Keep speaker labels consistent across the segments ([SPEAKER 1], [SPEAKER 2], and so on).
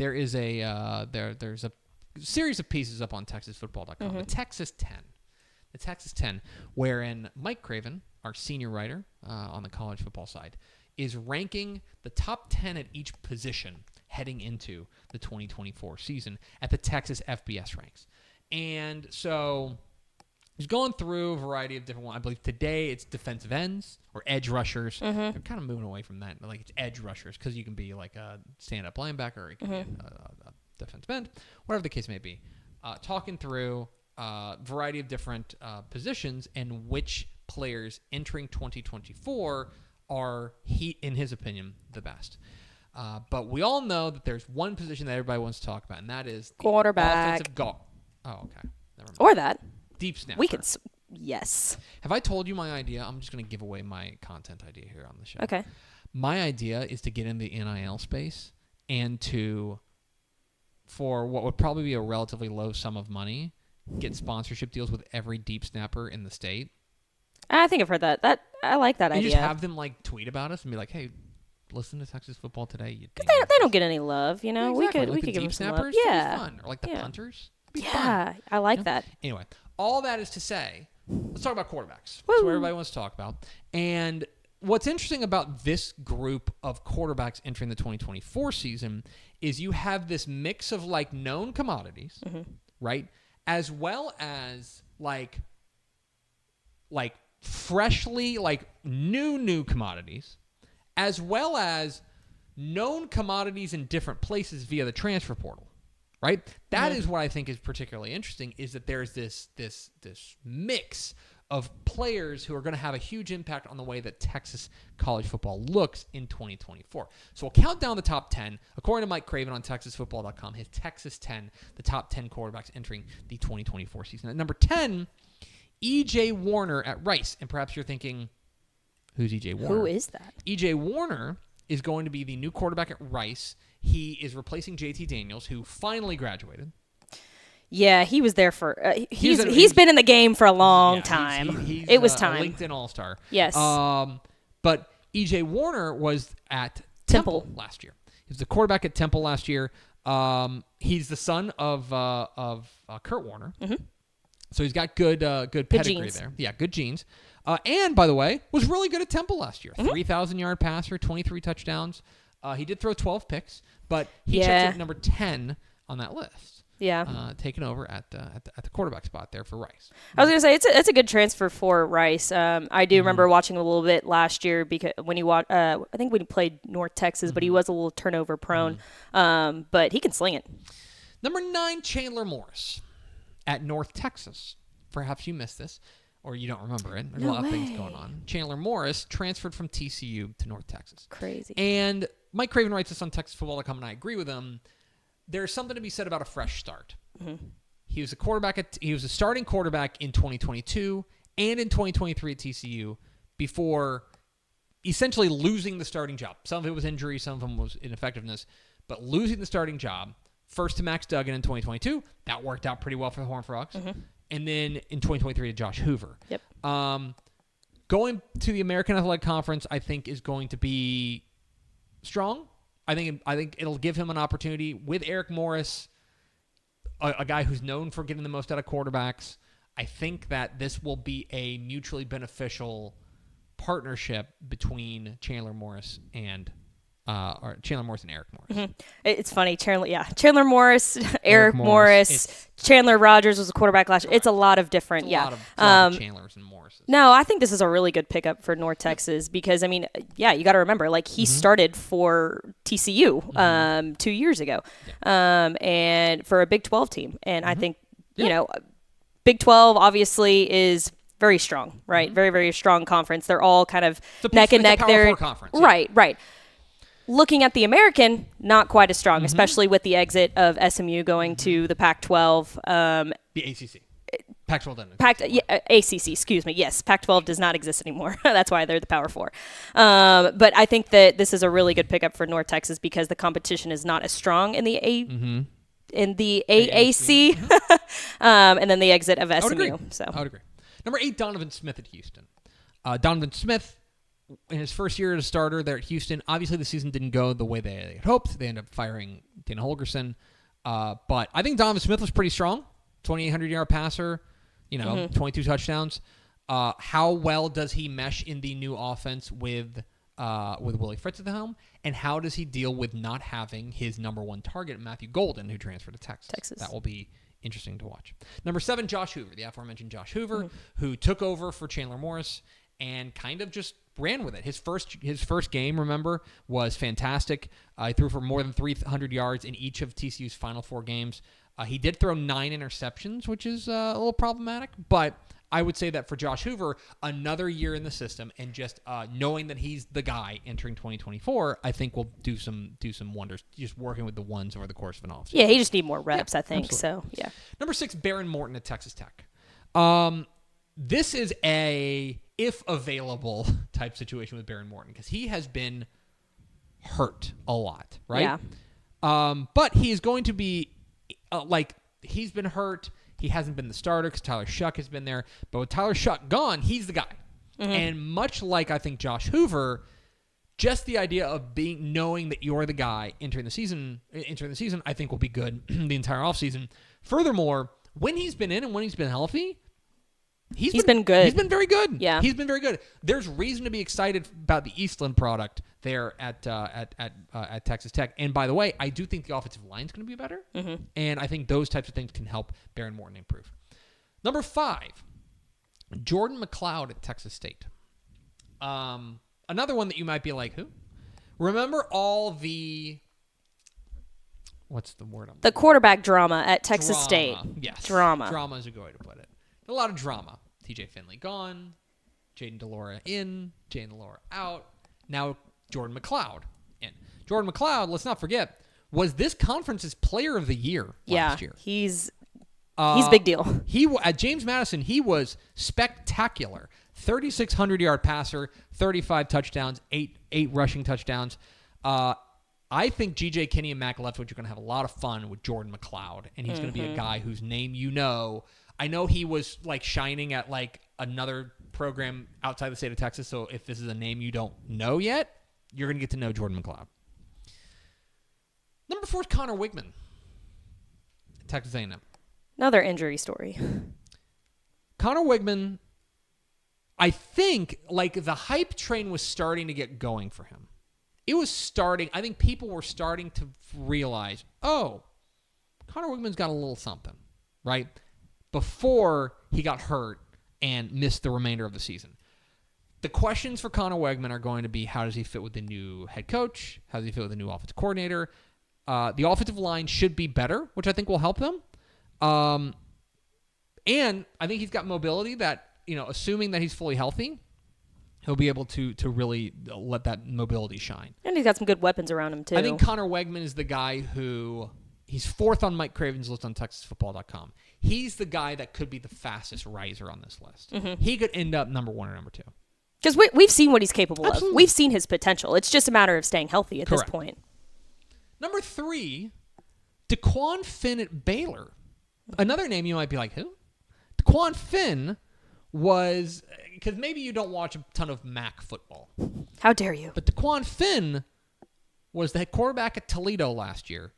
[SPEAKER 1] there is there's a series of pieces up on TexasFootball.com. The Texas 10, wherein Mike Craven, our senior writer on the college football side, is ranking the top 10 at each position heading into the 2024 season at the Texas FBS ranks. And so he's going through a variety of different ones. I believe today it's defensive ends or edge rushers. They're kind of moving away from that. Like it's edge rushers because you can be like a stand-up linebacker or you can be a defensive end, whatever the case may be. Talking through a variety of different positions and which players entering 2024 are, in his opinion, the best. But we all know that there's one position that everybody wants to talk about, and that is the
[SPEAKER 2] quarterback.
[SPEAKER 1] Offensive guard. Oh, okay. Never mind.
[SPEAKER 2] Or that.
[SPEAKER 1] Deep snapper.
[SPEAKER 2] We could, yes.
[SPEAKER 1] Have I told you my idea? I'm just going to give away my content idea here on the show.
[SPEAKER 2] Okay.
[SPEAKER 1] My idea is to get in the NIL space and for what would probably be a relatively low sum of money, get sponsorship deals with every deep snapper in the state.
[SPEAKER 2] I think I've heard that. I like that idea.
[SPEAKER 1] And just have them like tweet about us and be like, "Hey, listen to Texas football today."
[SPEAKER 2] Because they don't get any love, you know.
[SPEAKER 1] Exactly.
[SPEAKER 2] We could give them some love.
[SPEAKER 1] Yeah, fun. Or like the punters.
[SPEAKER 2] Yeah, I like that.
[SPEAKER 1] Anyway, all that is to say, let's talk about quarterbacks.
[SPEAKER 2] Woo.
[SPEAKER 1] That's what everybody wants to talk about. And what's interesting about this group of quarterbacks entering the 2024 season is you have this mix of like known commodities, right? As well as like freshly like new commodities, as well as known commodities in different places via the transfer portal. Right? That is what I think is particularly interesting, is that there's this mix of players who are going to have a huge impact on the way that Texas college football looks in 2024. So we'll count down the top 10. According to Mike Craven on TexasFootball.com, his Texas 10, the top 10 quarterbacks entering the 2024 season. At number 10, E.J. Warner at Rice. And perhaps you're thinking, who's E.J. Warner?
[SPEAKER 2] Who is that?
[SPEAKER 1] E.J. Warner is going to be the new quarterback at Rice. He is replacing JT Daniels, who finally graduated.
[SPEAKER 2] Yeah, he was there for. He's been in the game for a long time. It was time.
[SPEAKER 1] A LinkedIn All-Star.
[SPEAKER 2] Yes.
[SPEAKER 1] But E.J. Warner was at Temple last year. He was the quarterback at Temple last year. He's the son of Kurt Warner, so he's got good pedigree there. Yeah, good genes. And by the way, was really good at Temple last year. 3,000-yard passer, 23 touchdowns. He did throw 12 picks, but he checked at number 10 on that list.
[SPEAKER 2] Yeah.
[SPEAKER 1] Taken over at the quarterback spot there for Rice.
[SPEAKER 2] I was going to say it's a good transfer for Rice. I do remember watching a little bit last year because when he I think when he played North Texas, but he was a little turnover prone. But he can sling it.
[SPEAKER 1] Number 9, Chandler Morris at North Texas. Perhaps you missed this, or you don't remember it. There's a lot of things going on. Chandler Morris transferred from TCU to North Texas.
[SPEAKER 2] Crazy.
[SPEAKER 1] And Mike Craven writes this on TexasFootball.com, and I agree with him. There's something to be said about a fresh start. He was a starting quarterback in 2022 and in 2023 at TCU before essentially losing the starting job. Some of it was injury, some of them was ineffectiveness, but losing the starting job. First to Max Duggan in 2022, that worked out pretty well for the Horned Frogs. And then in 2023 to Josh Hoover.
[SPEAKER 2] Yep.
[SPEAKER 1] Going to the American Athletic Conference, I think, is going to be strong. I think it'll give him an opportunity with Eric Morris, a guy who's known for getting the most out of quarterbacks. I think that this will be a mutually beneficial partnership between Chandler Morris and Eric Morris.
[SPEAKER 2] It's funny. Chandler Morris, Eric Morris, Chandler Rogers was a quarterback last year. It's a lot of different.
[SPEAKER 1] A lot of Chandlers and Morrises.
[SPEAKER 2] No, I think this is a really good pickup for North Texas because, I mean, you got to remember, like, he started for TCU 2 years ago and for a Big 12 team. And I think, you know, Big 12 obviously is very strong, right? Very, very strong conference. They're all kind of neck and neck there.
[SPEAKER 1] Conference.
[SPEAKER 2] Right. Looking at the American, not quite as strong, especially with the exit of SMU going to the Pac-12.
[SPEAKER 1] The ACC. Pac-12 doesn't
[SPEAKER 2] ACC, excuse me. Yes, Pac-12 does not exist anymore. That's why they're the Power 4. But I think that this is a really good pickup for North Texas because the competition is not as strong in the AAC, and then the exit of SMU.
[SPEAKER 1] I would agree. Number 8, Donovan Smith at Houston. Donovan Smith in his first year as a starter there at Houston. Obviously, the season didn't go the way they had hoped. They ended up firing Dana Holgorsen. But I think Donovan Smith was pretty strong. 2,800-yard passer, 22 touchdowns. How well does he mesh in the new offense with Willie Fritz at the helm? And how does he deal with not having his number one target, Matthew Golden, who transferred to Texas? That will be interesting to watch. Number 7, Josh Hoover, the aforementioned Josh Hoover, who took over for Chandler Morris and kind of just ran with it. His first game, remember, was fantastic. He threw for more than 300 yards in each of TCU's final 4 games. He did throw 9 interceptions, which is a little problematic, but I would say that for Josh Hoover, another year in the system and just knowing that he's the guy entering 2024, I think will do some wonders. Just working with the ones over the course of an offseason.
[SPEAKER 2] Yeah, he just need more reps, I think.
[SPEAKER 1] Absolutely.
[SPEAKER 2] So yeah.
[SPEAKER 1] Number 6, Baron Morton at Texas Tech. This is a if available type situation with Baron Morton because he has been hurt a lot, right?
[SPEAKER 2] Yeah.
[SPEAKER 1] But he is going to be he's been hurt. He hasn't been the starter because Tyler Shuck has been there. But with Tyler Shuck gone, he's the guy. Mm-hmm. And much like I think Josh Hoover, just the idea of knowing that you're the guy entering the season, I think will be good the entire offseason. Furthermore, when he's been in and when he's been healthy, he's been good. He's been very good.
[SPEAKER 2] Yeah.
[SPEAKER 1] He's been very good. There's reason to be excited about the Eastland product there at Texas Tech. And by the way, I do think the offensive line is going to be better. Mm-hmm. And I think those types of things can help Baron Morton improve. Number 5, Jordan McLeod at Texas State. Another one that you might be like, who? Remember all the... What's the word?
[SPEAKER 2] The quarterback drama at Texas State.
[SPEAKER 1] Yes.
[SPEAKER 2] Drama.
[SPEAKER 1] Drama is a good way to put it. A lot of drama. TJ Finley gone. Jaden DeLora in. Jaden DeLora out. Now Jordan McLeod in. Jordan McLeod, let's not forget, was this conference's player of the year last year.
[SPEAKER 2] He's big deal.
[SPEAKER 1] At James Madison, he was spectacular. 3,600-yard passer, 35 touchdowns, 8 rushing touchdowns. I think G.J. Kinney and Mac Leftwich are going to have a lot of fun with Jordan McLeod, and he's going to be a guy whose name you know. I know he was shining at another program outside the state of Texas, so if this is a name you don't know yet, you're going to get to know Jordan McLeod. Number 4 is Connor Wigman, Texas A&M.
[SPEAKER 2] Another injury story.
[SPEAKER 1] Connor Wigman, I think the hype train was starting to get going for him. It was starting. I think people were starting to realize, oh, Connor Wigman's got a little something, right? Before he got hurt and missed the remainder of the season. The questions for Connor Wigman are going to be, how does he fit with the new head coach? How does he fit with the new offensive coordinator? The offensive line should be better, which I think will help them. And I think he's got mobility that, assuming that he's fully healthy, he'll be able to really let that mobility shine.
[SPEAKER 2] And he's got some good weapons around him, too.
[SPEAKER 1] I think Connor Wigman is the guy who... He's 4th on Mike Craven's list on TexasFootball.com. He's the guy that could be the fastest riser on this list. Mm-hmm. He could end up number 1 or number 2.
[SPEAKER 2] Because we've seen what he's capable of. We've seen his potential. It's just a matter of staying healthy at this point.
[SPEAKER 1] Number 3, DeQuan Finn at Baylor. Another name you might be like, who? DeQuan Finn was... Because maybe you don't watch a ton of MAC football.
[SPEAKER 2] How dare you?
[SPEAKER 1] But DeQuan Finn was the head quarterback at Toledo last year.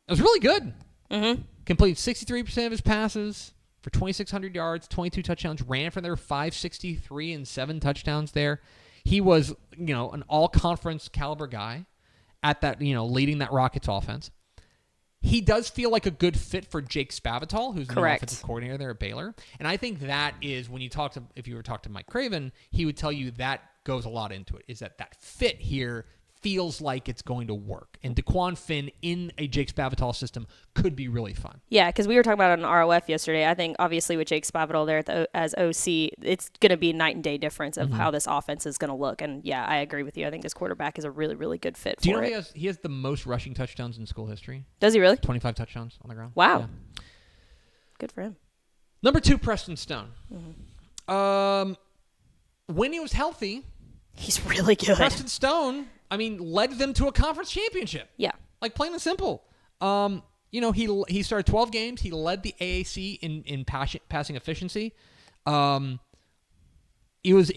[SPEAKER 1] It was really good. Mm-hmm. Completed 63% of his passes for 2,600 yards, 22 touchdowns, ran for their 563 and 7 touchdowns there. He was, an all-conference caliber guy at that, leading that Rockets offense. He does feel like a good fit for Jake Spavital, who's the new offensive coordinator there at Baylor. And I think that is when if you were to talk to Mike Craven, he would tell you that goes a lot into it, is that fit here feels like it's going to work. And DeQuan Finn in a Jake Spavital system could be really fun.
[SPEAKER 2] Yeah, because we were talking about it on ROF yesterday. I think, obviously, with Jake Spavital there as OC, it's going to be a night and day difference of how this offense is going to look. And, yeah, I agree with you. I think this quarterback is a really, really good fit for it. Do you know
[SPEAKER 1] he has the most rushing touchdowns in school history?
[SPEAKER 2] Does he really?
[SPEAKER 1] 25 touchdowns on the ground.
[SPEAKER 2] Wow. Yeah. Good for him.
[SPEAKER 1] Number 2, Preston Stone. Mm-hmm. When he was healthy...
[SPEAKER 2] He's really good.
[SPEAKER 1] Preston Stone... led them to a conference championship.
[SPEAKER 2] Yeah.
[SPEAKER 1] Plain and simple. He started 12 games. He led the AAC in passing efficiency. he was,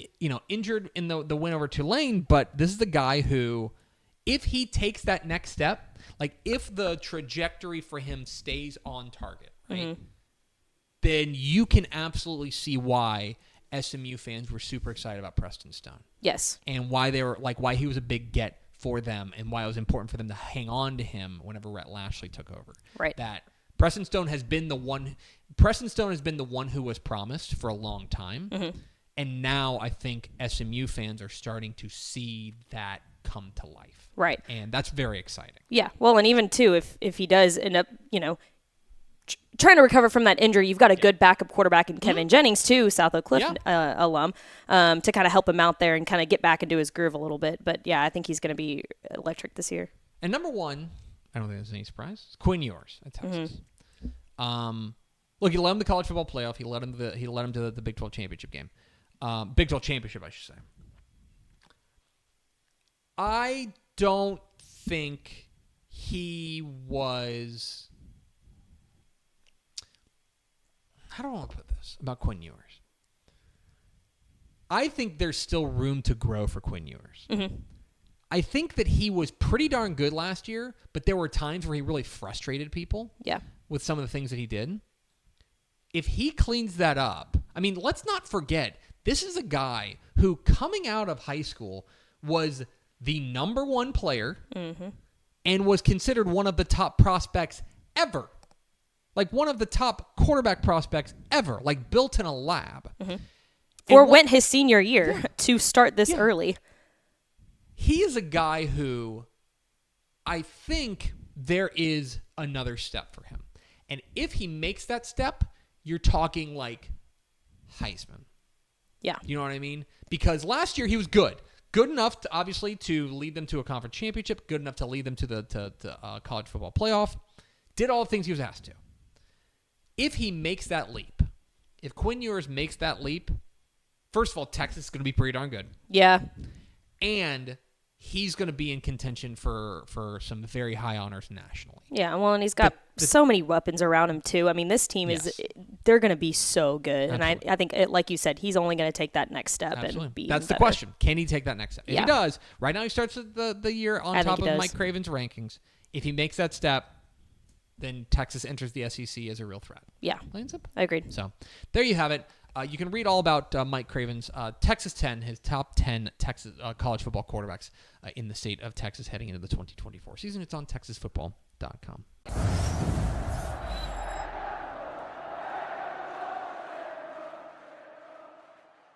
[SPEAKER 1] injured in the win over Tulane, but this is the guy who, if he takes that next step, like if the trajectory for him stays on target, right, then you can absolutely see why SMU fans were super excited about Preston Stone.
[SPEAKER 2] Yes.
[SPEAKER 1] And why they were why he was a big get for them and why it was important for them to hang on to him whenever Rhett Lashley took over.
[SPEAKER 2] Right.
[SPEAKER 1] That Preston Stone has been the one who was promised for a long time. And now I think SMU fans are starting to see that come to life.
[SPEAKER 2] Right.
[SPEAKER 1] And that's very exciting.
[SPEAKER 2] Yeah. Well, and even too, if he does end up, trying to recover from that injury, you've got a good backup quarterback in Kevin Jennings too, South Oak Cliff alum, to kind of help him out there and kind of get back into his groove a little bit. But yeah, I think he's going to be electric this year.
[SPEAKER 1] And number one, I don't think there's any surprise. It's Quinn Ewers at Texas. Look, he led him to the college football playoff. He led him to the Big 12 championship game. Big 12 championship, I should say. I don't think he was. How do I want to put this about Quinn Ewers? I think there's still room to grow for Quinn Ewers. I think that he was pretty darn good last year, but there were times where he really frustrated people with some of the things that he did. If he cleans that up, I mean, let's not forget, this is a guy who, coming out of high school, was the number one player and was considered one of the top prospects ever. Like one of the top quarterback prospects ever, like built in a lab.
[SPEAKER 2] Or went his senior year to start this early.
[SPEAKER 1] He is a guy who I think there is another step for him. And if he makes that step, you're talking like Heisman.
[SPEAKER 2] Yeah.
[SPEAKER 1] You know what I mean? Because last year he was good. Good enough, to, obviously, to lead them to a conference championship. Good enough to lead them to the college football playoff. Did all the things he was asked to. If he makes that leap, if Quinn Ewers makes that leap, first of all, Texas is going to be pretty darn good.
[SPEAKER 2] Yeah.
[SPEAKER 1] And he's going to be in contention for some very high honors nationally.
[SPEAKER 2] Yeah, well, and he's got so many weapons around him, too. I mean, this team they're going to be so good. Absolutely. And I think, like you said, he's only going to take that next step.
[SPEAKER 1] Absolutely.
[SPEAKER 2] And be
[SPEAKER 1] That's the
[SPEAKER 2] better.
[SPEAKER 1] question. Can he take that next step? If he does, right now he starts the year on top of Mike Craven's rankings. If he makes that step, then Texas enters the SEC as a real threat.
[SPEAKER 2] Yeah.
[SPEAKER 1] Plain and simple.
[SPEAKER 2] I agreed.
[SPEAKER 1] So there you have it. You can read all about Mike Craven's Texas 10, his top 10 Texas college football quarterbacks in the state of Texas heading into the 2024 season. It's on TexasFootball.com.